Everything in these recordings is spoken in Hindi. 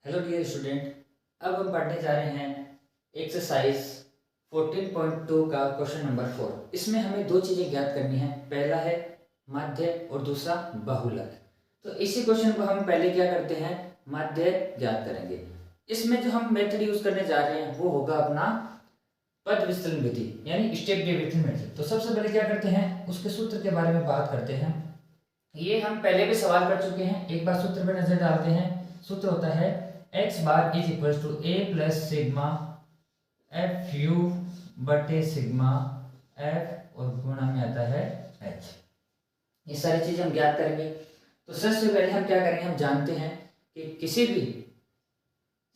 Hello dear student. अब हम पढ़ने जा रहे हैं एक्सरसाइज 14.2 का क्वेश्चन नंबर 4। इसमें हमें दो चीज़ें ज्ञात करनी है। पहला है माध्य और दूसरा बहुलक। तो इसी क्वेश्चन को हम पहले क्या करते हैं, माध्य ज्ञात करेंगे। इसमें जो हम मेथड यूज करने जा रहे हैं वो होगा अपना पद विस्तरण विधि यानी स्टेप डेविएशन मेथड। तो सबसे पहले क्या करते हैं, उसके सूत्र के बारे में बात करते हैं। ये हम पहले भी सवाल कर चुके हैं, एक बार सूत्र पर नजर डालते हैं। सूत्र होता है x bar is equal to a plus sigma F U बटे सिग्मा एफ और गुणा में आता है h। ये सारी चीजें हम ज्ञात करेंगे। तो सबसे पहले हम क्या करेंगे, हम जानते हैं कि किसी भी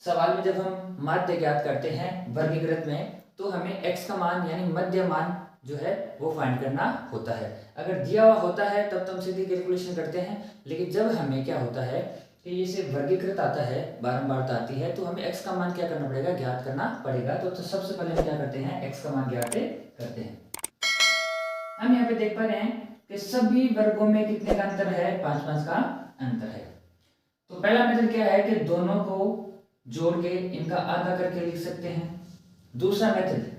सवाल में जब हम माध्य ज्ञात करते हैं वर्गीकृत में, तो हमें x का मान यानी मध्य मान जो है वो फाइंड करना होता है। अगर दिया हुआ होता है तब तो हम सीधी कैलकुलेशन करते हैं, लेकिन जब हमें क्या होता है कि ये से वर्गीकृत आता है, बारंबारता आती है, तो हमें x का मान क्या करना पड़ेगा, ज्ञात करना पड़ेगा। तो सबसे पहले हम क्या करते हैं, x का मान ज्ञात करते हैं। हम यहाँ पे देख पा रहे हैं कि सभी वर्गों में कितने का अंतर है, 5-5 का अंतर है। तो पहला मेथड क्या है कि दोनों को जोड़ के इनका आधा करके लिख सकते हैं। दूसरा मेथड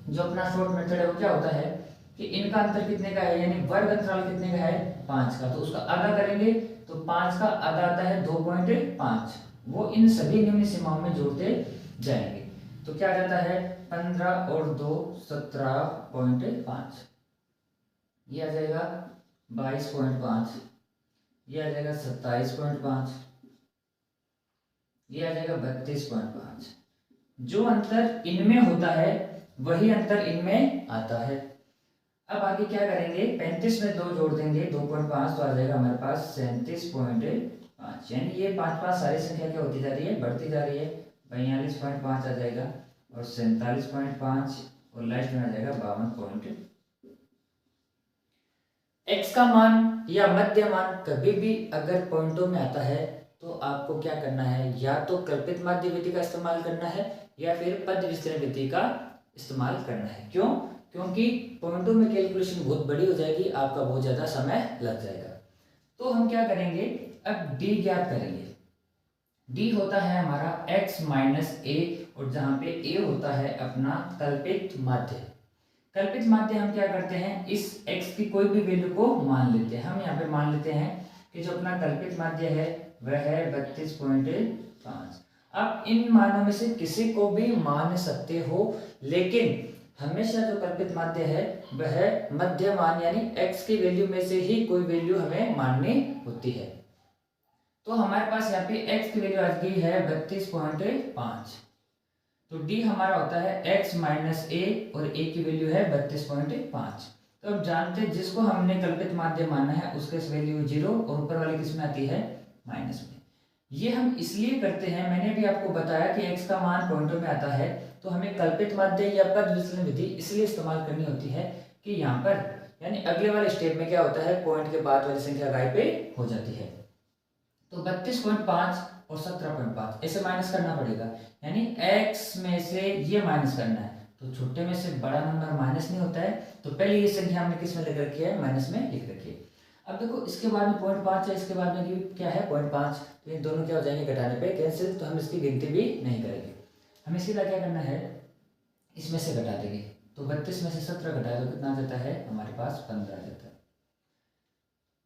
जो अपना शॉर्ट मेथड है वो क्या होता है कि इनका अंतर कितने का है यानी वर्ग अंतराल कितने का है, 5 का, तो उसका आधा करेंगे तो 5 का आधा आता है 2.5। वो इन सभी निम्न सीमाओं में जोड़ते जाएंगे तो क्या आ जाता है 15 और 2 17.5, ये आ जाएगा 22.5, ये आ जाएगा 27.5, ये आ जाएगा 32.5। जो अंतर इनमें होता है वही अंतर इनमें आता है। अब आगे क्या करेंगे, 35 में 2 जोड़ देंगे 2.5 तो आ जाएगा हमारे पास 37.5, यानी ये 5-5 सारी संख्या क्या होती जा रही है, बढ़ती जा रही है। 42.5 आ जाएगा और 47.5 और लास्ट में आ जाएगा 52। x का मान या मध्य मान कभी भी अगर पॉइंटों में आता है तो आपको क्या करना है, या तो कल्पित माध्य विधि का इस्तेमाल करना है या फिर पद विस्तरण विधि का इस्तेमाल करना है। क्यों? क्योंकि पॉइंटों में कैलकुलेशन बहुत बड़ी हो जाएगी, आपका बहुत ज्यादा समय लग जाएगा। तो हम क्या करेंगे, अब d ज्ञात करेंगे। d होता है हमारा x माइनस ए, और जहां पे a होता है अपना कल्पित माध्य। कल्पित माध्य हम क्या करते हैं, इस x की कोई भी वैल्यू को मान लेते हैं। हम यहाँ पे मान लेते हैं कि जो अपना कल्पित माध्य है वह है 32.5। आप इन मानों में से किसी को भी मान सकते हो, लेकिन हमेशा जो कल्पित माध्य है वह मध्य मान यानी x की वैल्यू में से ही कोई वैल्यू हमें माननी होती है। तो हमारे पास यहाँ पे x की वैल्यू आ गई है 32.5, तो d हमारा होता है x माइनस ए और a की वैल्यू है 32.5। तो अब जानते हैं जिसको हमने कल्पित माध्य माना है उसके वैल्यू 0 और ऊपर वाली किस में आती है, माइनस में। ये हम इसलिए करते हैं, मैंने भी आपको बताया कि x का मान पॉइंटों में आता है तो हमें कल्पित माध्य या पद विस्तरण विधि इसलिए इस्तेमाल करनी होती है कि यहाँ पर यानी अगले वाले स्टेप में क्या होता है, पॉइंट के बाद वाली संख्या गायब हो जाती है। तो 32.5 और 17.5 ऐसे माइनस करना पड़ेगा, यानी x में से ये माइनस करना है। तो छोटे में से बड़ा नंबर माइनस नहीं होता है, तो पहले ये संख्या हमने किस में लिख रखी है, माइनस में लिख रखी है। अब देखो इसके बाद में 0.5 है, इसके बाद में क्या है 0.5, तो इन दोनों क्या हो जाएंगे घटाने पे कैंसिल, तो हम इसकी गिनती भी नहीं करेंगे। हमें सीधा क्या करना है, इसमें से घटा देंगे। तो 32 में से 17 घटाए तो कितना आ जाता है, हमारे पास 15 आ जाता है।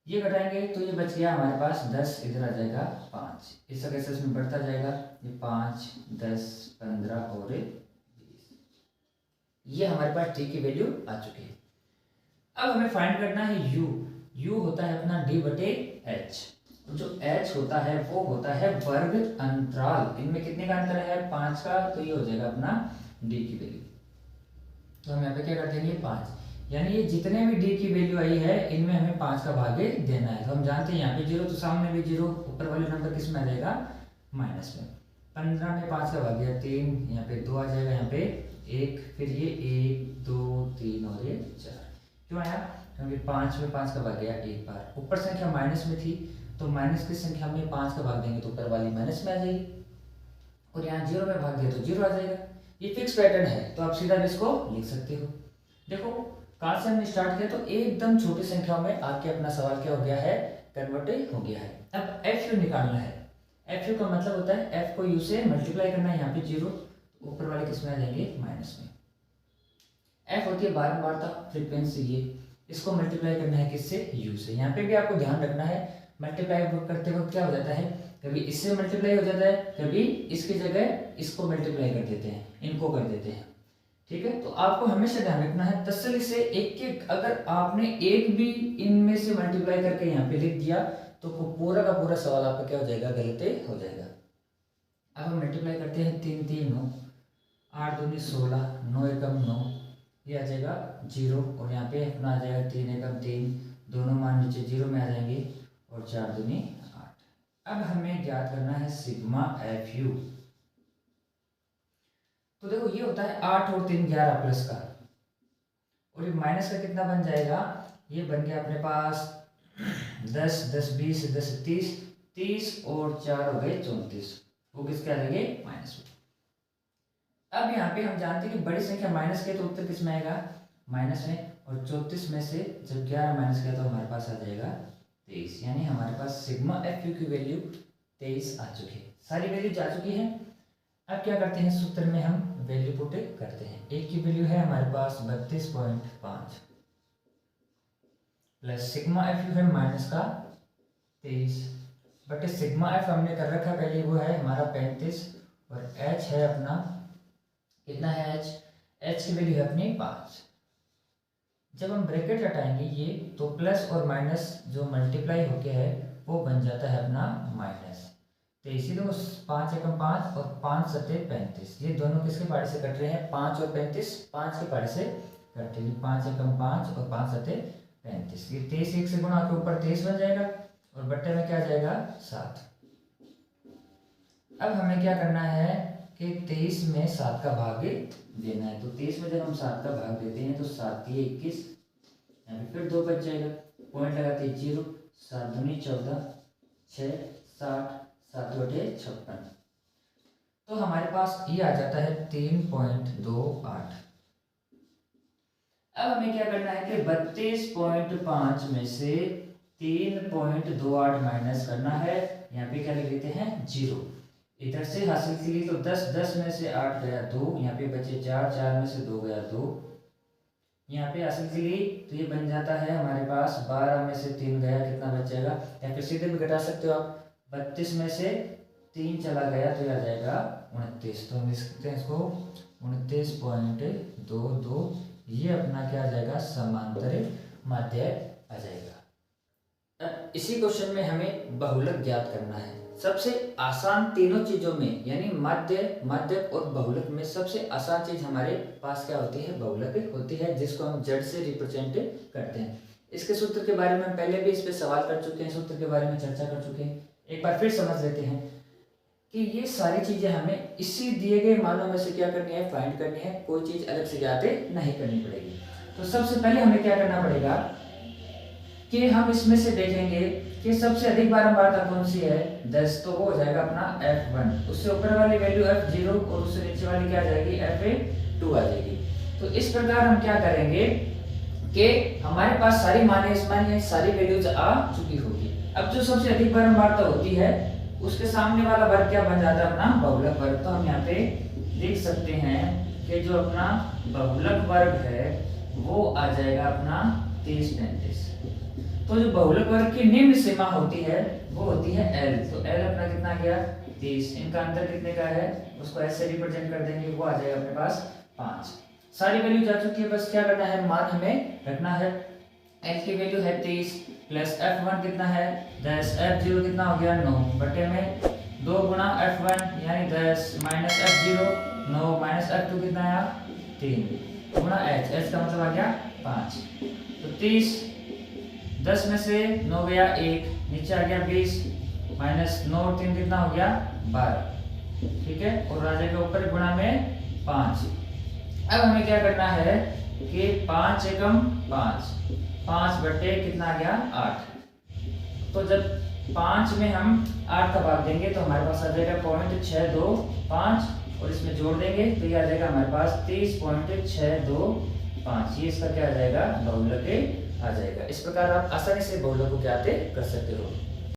ये घटाएंगे तो ये बच गया हमारे पास 10, इधर आ जाएगा 5, इस तरह से इसमें बढ़ता जाएगा, ये 5 10 15 और 20, ये हमारे पास t की वैल्यू आ चुकी है। अब हमें फाइंड करना है u होता है अपना d बटे h। तो जो h होता है वो होता है वर्ग अंतराल, इनमें कितने का अंतर है, 5 का, तो ये हो जाएगा अपना d की वैल्यू। तो हम यहाँ पे क्या कर देंगे 5, यानी ये जितने भी d की वैल्यू आई है इनमें हमें 5 का भागे देना है। तो हम जानते हैं यहाँ पे 0 तो सामने भी 0, ऊपर वाले नंबर किस में आ जाएगा, माइनस में। 15 में 5 का भाग गया 3, यहाँ पे 2 आ जाएगा, यहाँ पे 1, फिर ये 1 2 3 और ये 4। क्यों आया, क्योंकि 5 में 5 का भाग गया एक बार, ऊपर संख्या माइनस में थी तो माइनस की संख्या में 5 का भाग देंगे तो ऊपर वाली माइनस में आ जाएगी, और यहाँ 0 में भाग दिया तो 0 आ जाएगा। ये फिक्स पैटर्न है, तो आप सीधा इसको लिख सकते हो। देखो कहाँ से हमने स्टार्ट किया, तो एकदम छोटी संख्याओं में आपके अपना सवाल क्या हो गया है, कन्वर्ट हो गया है। अब एफ यू निकालना है। एफ यू का मतलब होता है एफ को यू से मल्टीप्लाई करना है, यहाँ पे 0, ऊपर वाले किस में आ जाएंगे माइनस में। एफ होती है बारंबारता, फ्रीक्वेंसी, ये इसको मल्टीप्लाई करना है किससे, यू से। यहाँ पे भी आपको ध्यान रखना है मल्टीप्लाई करते वक्त क्या हो जाता है, कभी इससे मल्टीप्लाई हो जाता है, कभी इसकी जगह इसको मल्टीप्लाई कर देते हैं, इनको कर देते हैं, ठीक है। तो आपको हमेशा ध्यान रखना है तसल्ली से एक एक, अगर आपने एक भी इनमें से मल्टीप्लाई करके यहाँ पे लिख दिया तो पूरा का पूरा सवाल आपका क्या हो जाएगा, गलत हो जाएगा। अब हम मल्टीप्लाई करते हैं, 3 3 9, 8 दूनी 16, 9 एकम 9, ये आ जाएगा 0, और यहाँ पे अपना आ जाएगा 3 एकम 3, दोनों मान नीचे 0 में आ जाएंगे, और 4 दूनी 8। अब हमें ज्ञात करना है सिग्मा एफ यू। तो देखो ये होता है 8 और 3 11 प्लस का, और ये माइनस का कितना बन जाएगा, ये बन गया अपने पास 10 10 20 10 30, 30 और 4 हो गए 34, वो किसके आ जाएंगे, माइनस में। अब यहाँ पे हम जानते हैं कि बड़ी संख्या माइनस के तो उत्तर किस में आएगा, माइनस में, और 34 में से जब 11 माइनस किया तो हमारे पास आ जाएगा 23, यानी हमारे पास सिग्मा एफ यू की वैल्यू 23 आ चुकी है, सारी वैल्यू जा चुकी है। अब क्या करते हैं, सूत्र में हम वैल्यू पुट करते हैं। एक की वैल्यू है हमारे पास 32.5 प्लस सिग्मा एफ यू है माइनस का 23, बट सिग्मा एफ हमने कर रखा पहले, वो है हमारा 35, और एच है अपना कितना है, एच की वैल्यू है अपनी 5। जब हम ब्रैकेट हटाएंगे ये तो प्लस और माइनस जो मल्टीप्लाई होके है वो बन जाता है अपना माइनस, तो इसीलिए 5 एकम 5 और 5 सते 35, ये दोनों किसके पारे से कट रहे हैं, 5 और 35 5 के पारे से कट रहे हैं, 5 एकम 5 और 5 सते 35, ये 23 1 से गुणा के ऊपर 23 बन जाएगा, और बट्टे में क्या आ जाएगा 7। अब हमें क्या करना है कि 23 में 7 का भाग देना है, तो 23 में जब हम 7 का भाग देते हैं तो 7 की 21, यहाँ पे फिर 2 बच जाएगा, पॉइंट लगाते 0, 7 दूनी 14, 6 60, 7 बटे 56, तो हमारे पास ये आ जाता है 3.28। अब हमें क्या करना है कि 32.5 में से 3.28 माइनस करना है, यहाँ पे क्या लिख लेते हैं 0, इधर से हासिल के लिए तो 10 10 में से 8 गया 2, यहाँ पे बचे 4 4 में से 2 गया 2, यहाँ पे हासिल के लिए तो ये बन जाता है हमारे पास 12 में से 3 गया, कितना बच जाएगा, या फिर सीधे भी घटा सकते हो आप, 32 में से 3 चला गया तो ये आ जाएगा 29, तो हम लिख सकते हैं इसको 29.22, ये अपना क्या आ जाएगा, समांतर माध्य आ जाएगा। इसी क्वेश्चन में हमें बहुलक ज्ञात करना है। सबसे आसान तीनों चीजों में, यानी माध्य, माध्यक और बहुलक में सबसे आसान चीज हमारे पास क्या होती है, बहुलक होती है, जिसको हम जड़ से रिप्रेजेंट करते हैं। इसके सूत्र के बारे में हम पहले भी इस पे सवाल कर चुके हैं, सूत्र के बारे में चर्चा कर चुके हैं, एक बार फिर समझ लेते हैं कि ये सारी चीजें हमें इसी दिए गए मानों में से क्या करनी है, फाइंड करनी है, कोई चीज अलग से ज्ञात नहीं करनी पड़ेगी। तो सबसे पहले हमें क्या करना पड़ेगा कि हम इसमें से देखेंगे कि सबसे अधिक बारंबारता कौन सी है, 10, तो वो हो जाएगा अपना F1, उससे ऊपर वाली वैल्यू F0 और उससे नीचे वाली क्या आ जाएगी, F2 आ जाएगी। तो इस प्रकार हम क्या करेंगे कि हमारे पास सारी माने इसमें सारी वैल्यूज आ चुकी होगी। अब जो सबसे अधिक बारंबारता होती है उसके सामने वाला वर्ग क्या बन जाता है, अपना बहुलक वर्ग। तो हम यहाँ पे लिख सकते हैं कि जो अपना बहुलक वर्ग है वो आ जाएगा अपना 30 35। तो जो बहुलक वर्ग की निम्न सीमा होती है वो होती है L, तो L अपना कितना गया 30, इनका अंतर कितने का है उसको ऐसे रिप्रेजेंट कर देंगे, वो आ जाएगा अपने पास 5। सारी वैल्यू जा चुकी है, बस क्या करना है, मान हमें रखना है। L की वैल्यू है 30 प्लस F1 कितना है 10, F0 कितना हो गया 9, बटे में 2 गुणा F1 यानी 10 माइनस F0 9 माइनस F2 कितना आया 3 गुणा H, H का मतलब आ गया 5, तो 30 10 में से 9 गया 1, नीचे आ गया 20 माइनस 9 और 3 कितना हो गया 12, ठीक है, और राजे के ऊपर गुणा में 5। अब हमें क्या करना है कि 5 एकम 5, 5 बटे कितना आ गया 8, तो जब 5 में हम 8 का भाग देंगे तो हमारे पास आ जाएगा 0.625 और इसमें जोड़ देंगे तो ये आ जाएगा हमारे पास 30.625, ये इसका क्या आ जाएगा बहुलक आ जाएगा। इस प्रकार आप आसानी से बहुलक को ज्ञात कर सकते हो।